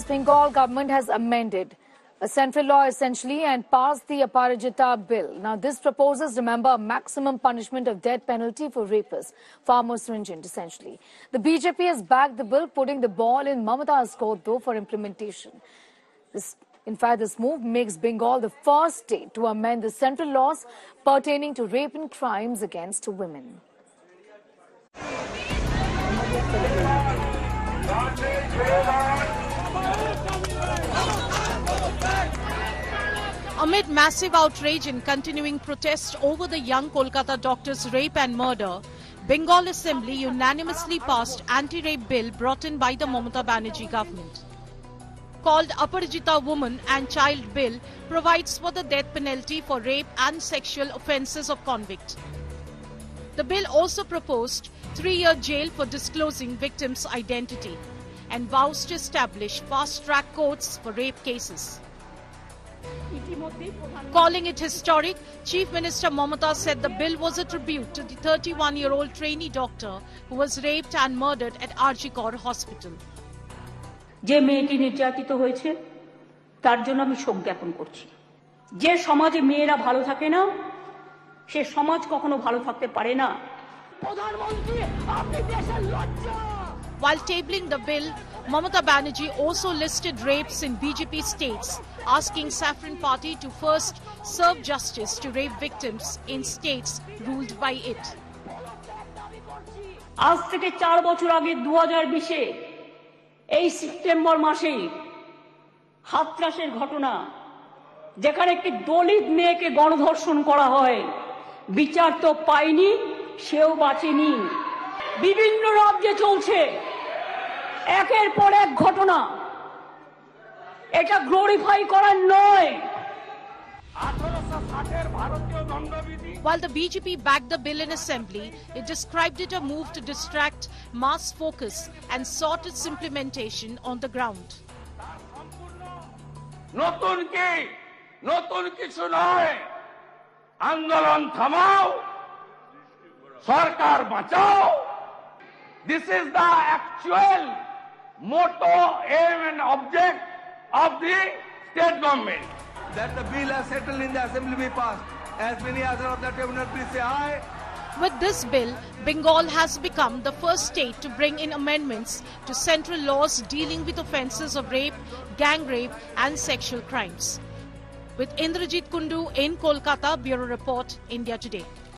Bengal government has amended a central law essentially and passed the Aparajita bill. Now this proposes, remember, a maximum punishment of death penalty for rapists, far more stringent essentially. The BJP has backed the bill, putting the ball in Mamata's court though for implementation. In fact, this move makes Bengal the first state to amend the central laws pertaining to rape and crimes against women. Amid massive outrage and continuing protests over the young Kolkata doctor's rape and murder, Bengal Assembly unanimously passed anti-rape bill brought in by the Mamata Banerjee government. Called Aparajita Woman and Child Bill, provides for the death penalty for rape and sexual offences of convict. The bill also proposed 3-year jail for disclosing victims' identity and vows to establish fast-track courts for rape cases. Calling it historic, Chief Minister Mamata said the bill was a tribute to the 31-year-old trainee doctor who was raped and murdered at R.G. Kaur Hospital. যে মেয়েটি নির্যাতিত হয়েছে তার জন্য আমি শোক জ্ঞাপন করছি। যে সমাজে মেয়েরা ভালো থাকে না সে সমাজ কখনো ভালো থাকতে পারে না। প্রধানমন্ত্রী আপনি দেশের লজ্জা। While tabling the bill, Mamata Banerjee also listed rapes in BJP states, asking Saffron Party to first serve justice to rape victims in states ruled by it. আজ থেকে 4 বছর আগে 2020-এ এই সেপ্টেম্বর মাসেই হাতরাসের ঘটনা, যেখানে একটি দলিত মেয়েকে গণধর্ষণ করা হয়, বিচার তো পায়নি, সেও বাঁচেনি। বিভিন্ন রাজ্যে চলছে একের পর এক ঘটনা, এটা গ্লোরিফাই করার নয়। While the BJP backed the bill in assembly, it described it a move to distract mass focus and sought its implementation on the ground. নতুন কিছু নয়, আন্দোলন থামাও, সরকার বাঁচাও। This is the actual motto, aim and object of the state government. That the bill as settled in the assembly be passed. As many others of the tribunal, please say aye. With this bill, Bengal has become the first state to bring in amendments to central laws dealing with offences of rape, gang rape and sexual crimes. With Indrajit Kundu in Kolkata, Bureau Report, India Today.